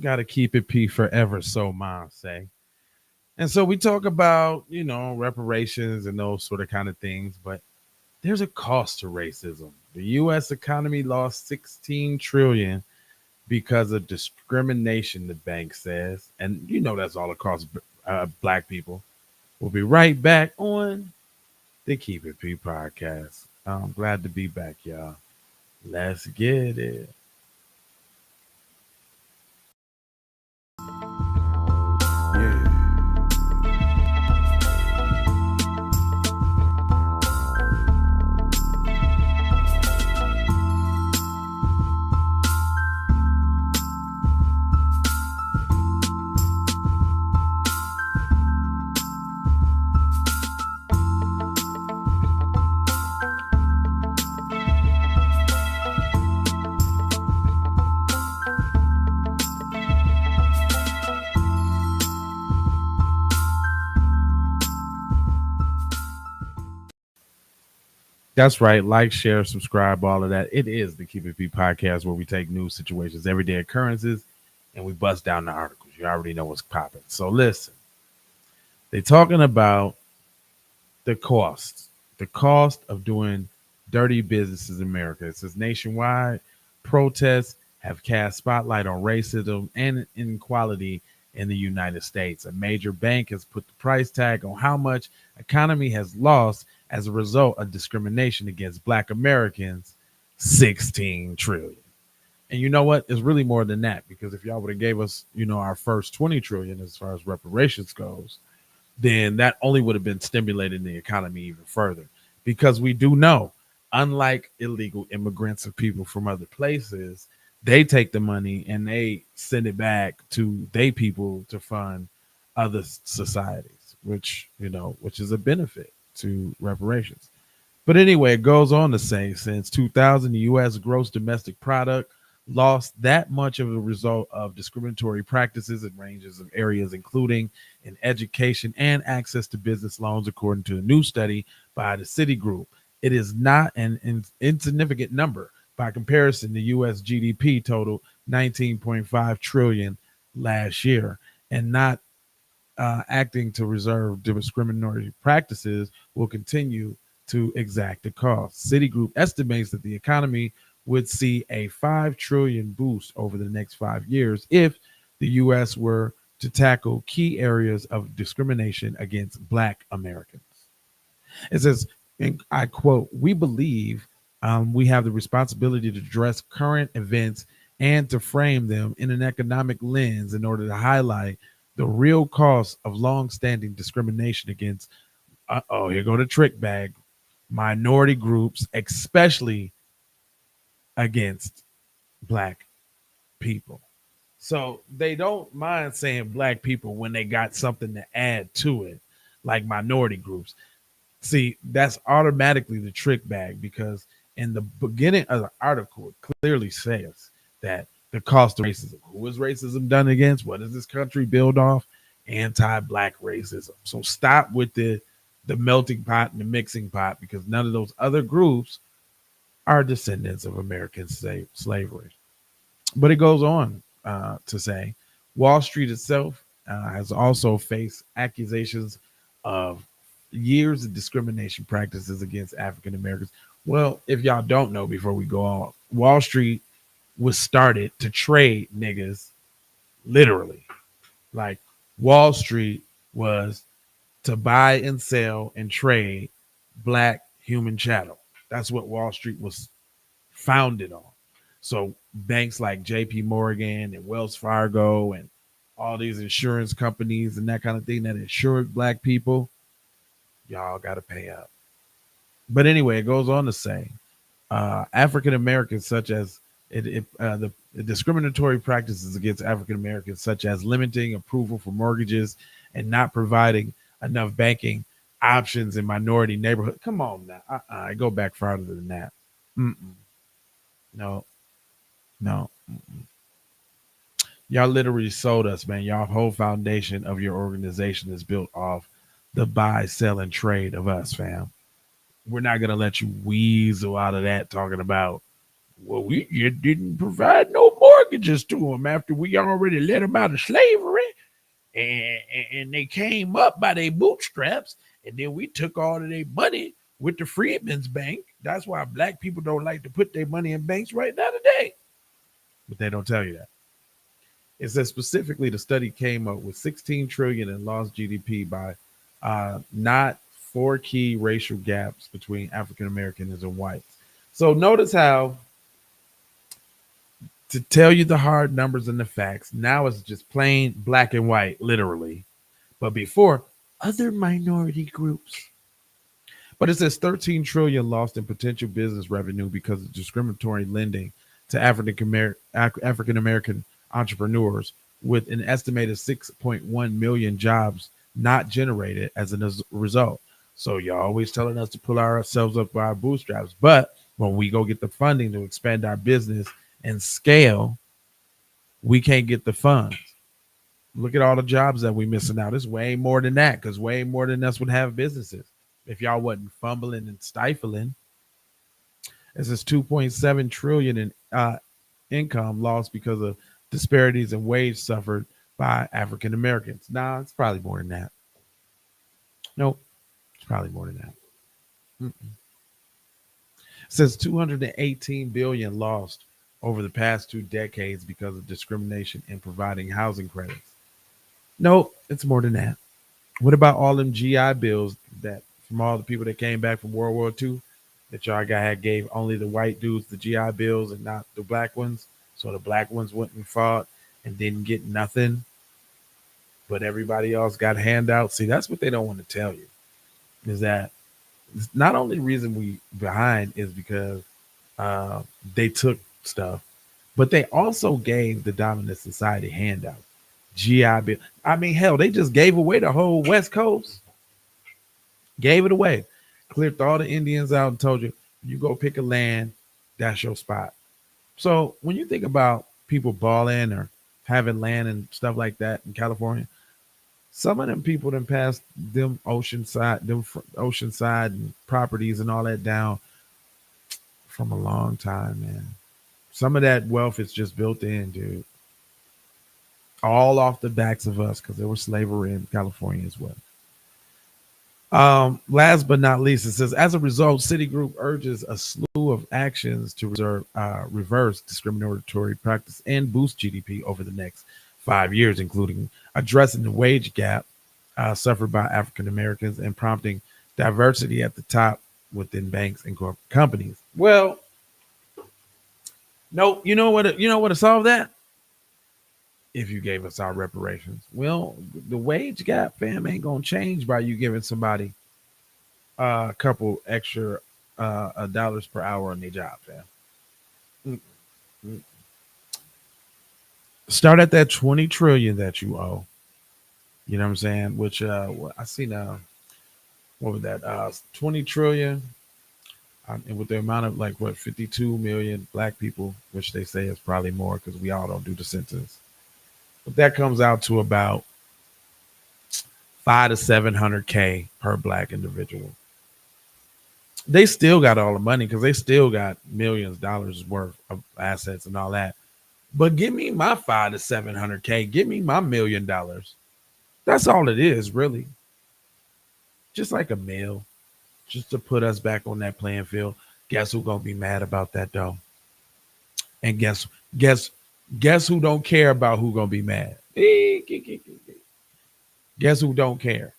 Gotta keep it P forever, so mom say. And so we talk about, reparations and those sort of kind of things, but there's a cost to racism. The US economy lost 16 trillion because of discrimination, the bank says. And that's all across black people. We'll be right back on the Keep It P podcast. I'm glad to be back, y'all. Let's get it. Yeah. That's right. Like, share, subscribe, all of that. It is the Keep It P podcast where we take news situations, everyday occurrences, and we bust down the articles. You already know what's popping. So listen, they're talking about the cost of doing dirty businesses in America. It says nationwide protests have cast spotlight on racism and inequality in the United States. A major bank has put the price tag on how much economy has lost as a result of discrimination against Black Americans, 16 trillion. And you know what? It's really more than that, because if y'all would have gave us, our first 20 trillion as far as reparations goes, then that only would have been stimulating the economy even further. Because we do know, unlike illegal immigrants or people from other places, they take the money and they send it back to they people to fund other societies, which is a benefit to reparations. But anyway, it goes on to say since 2000, the U.S. gross domestic product lost that much of a result of discriminatory practices in ranges of areas, including in education and access to business loans, according to a new study by the Citigroup. It is not an insignificant number. By comparison, the U.S. GDP totaled 19.5 trillion last year, and not acting to reserve discriminatory practices will continue to exact the cost. Citigroup estimates that the economy would see a 5 trillion boost over the next 5 years if the US were to tackle key areas of discrimination against Black Americans. It says, and I quote, we believe we have the responsibility to address current events and to frame them in an economic lens in order to highlight the real cost of longstanding discrimination against, here go the trick bag, minority groups, especially against Black people. So they don't mind saying Black people when they got something to add to it, like minority groups. See, that's automatically the trick bag, because in the beginning of the article, it clearly says that the cost of racism. Who is racism done against? What does this country build off? Anti-Black racism. So stop with the melting pot and the mixing pot, because none of those other groups are descendants of American slavery. But it goes on to say Wall Street itself has also faced accusations of years of discrimination practices against African Americans. Well, if y'all don't know, before we go on, Wall Street was started to trade niggas, literally. Like, Wall Street was to buy and sell and trade Black human chattel. That's what Wall Street was founded on. So banks like JP Morgan and Wells Fargo and all these insurance companies and that kind of thing that insured Black people, y'all got to pay up. But anyway, it goes on to say African Americans, such as the discriminatory practices against African Americans, such as limiting approval for mortgages and not providing enough banking options in minority neighborhoods. Come on now, I go back farther than that. Mm-mm. No, no. Mm-mm. Y'all literally sold us, man. Y'all whole foundation of your organization is built off the buy, sell, and trade of us, fam. We're not gonna let you weasel out of that talking about, well, we didn't provide no mortgage. mortgages to them after we already let them out of slavery, and they came up by their bootstraps, and then we took all of their money with the Freedmen's Bank. That's why black people don't like to put their money in banks right now today. But they don't tell you that. It says specifically the study came up with 16 trillion in lost GDP by not four key racial gaps between African Americans and whites. So notice how, to tell you the hard numbers and the facts, now it's just plain black and white, literally. But before, other minority groups. But it says 13 trillion lost in potential business revenue because of discriminatory lending to African American entrepreneurs, with an estimated 6.1 million jobs not generated as a result. So y'all always telling us to pull ourselves up by our bootstraps, but when we go get the funding to expand our business and scale, we can't get the funds. Look at all the jobs that we missing out. It's way more than that, because way more than us would have businesses if y'all wasn't fumbling and stifling. This is 2.7 trillion in income lost because of disparities in wage suffered by African Americans. Nah, it's probably more than that. Nope, it's probably more than that. Mm-mm. It says 218 billion lost over the past 2 decades because of discrimination in providing housing credits. Nope, it's more than that. What about all them GI bills that from all the people that came back from World War II, that y'all had gave only the white dudes the GI bills and not the black ones? So the black ones went and fought and didn't get nothing, but everybody else got handouts. See, that's what they don't want to tell you, is that not only reason we behind is because they took stuff, but they also gave the dominant society handouts. GI bill. I mean, hell, they just gave away the whole West Coast. Gave it away. Cleared all the Indians out and told you, you go pick a land, that's your spot. So when you think about people balling or having land and stuff like that in California, some of them people then passed them oceanside and properties and all that down from a long time, man. Some of that wealth is just built in, dude. All off the backs of us, because there was slavery in California as well. Last but not least, it says, as a result, Citigroup urges a slew of actions to reverse discriminatory practice and boost GDP over the next 5 years, including addressing the wage gap suffered by African Americans and prompting diversity at the top within banks and corporate companies. Well, no, you know what to solve that? If you gave us our reparations. Well, the wage gap, fam, ain't gonna change by you giving somebody a couple extra dollars per hour on their job, fam. Mm-mm. Start at that 20 trillion that you owe. You know what I'm saying? Which I seen what was that? 20 trillion. And with the amount of like what 52 million black people, which they say is probably more because we all don't do the census. But that comes out to about 500 to 700K per black individual. They still got all the money because they still got millions of dollars worth of assets and all that. But give me my 500 to 700K. Give me my $1 million. That's all it is, really. Just like a meal, just to put us back on that playing field. Guess who's gonna be mad about that though? And guess who don't care about who gonna be mad? Guess who don't care?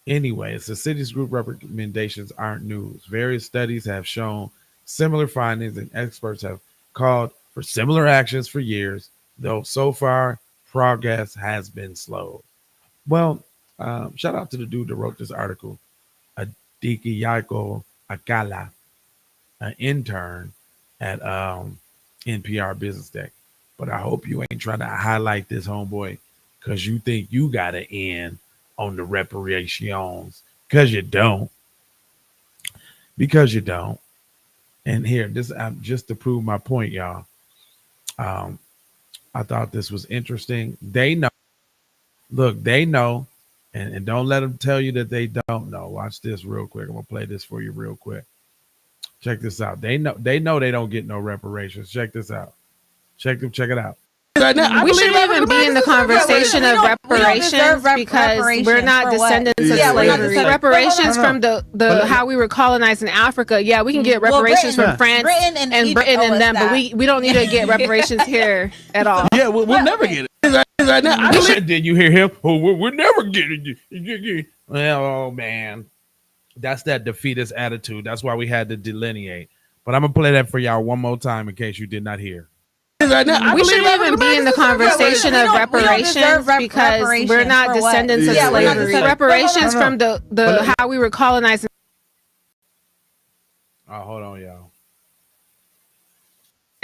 Anyway, it's the Citigroup recommendations aren't news. Various studies have shown similar findings, and experts have called for similar actions for years, though so far progress has been slow. Well, shout out to the dude that wrote this article, Adiki Yaiko Akala, an intern at NPR Business Deck. But I hope you ain't trying to highlight this, homeboy, because you think you got to end on the reparations, because you don't. Because you don't. And here, this just to prove my point, y'all. Um, I thought this was interesting. They know. Look, they know, and don't let them tell you that they don't know. Watch this real quick. I'm gonna play this for you real quick. Check this out. They know they don't get no reparations. Check this out. Check it out. We shouldn't even be in the conversation of reparations because we're not descendants of slavery. Reparations from the how we were colonized in Africa. Yeah, we can get reparations from France and Britain and them, but we don't need to get reparations here at all. Yeah, we'll never get it. Did you hear him? Oh, we're never getting it. Well, oh man, that's that defeatist attitude. That's why we had to delineate. But I'm gonna play that for y'all one more time in case you did not hear. We shouldn't even be in the conversation of reparations because we're not descendants of slavery. Reparations from the how we were colonized. Oh, hold on, y'all.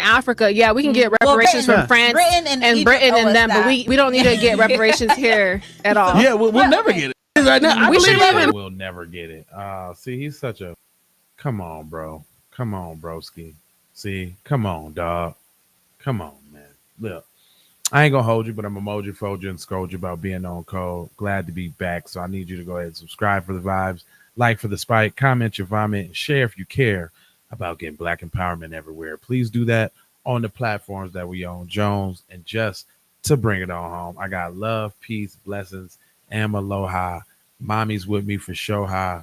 Africa, yeah, we can get reparations from France and Britain and them, but we don't need to get reparations here at all. Yeah, we'll never get it. We should even. We'll never get it. See, he's such a. Come on, bro. Come on, broski. See, come on, dog. Come on, man. Look, I ain't gonna hold you, but I'm emoji fold you and scold you about being on code. Glad to be back. So I need you to go ahead and subscribe for the vibes, like for the spike, comment your vomit, and share if you care about getting Black empowerment everywhere. Please do that on the platforms that we own, Jones. And just to bring it on home, I got love, peace, blessings, and aloha. Mommy's with me for show high.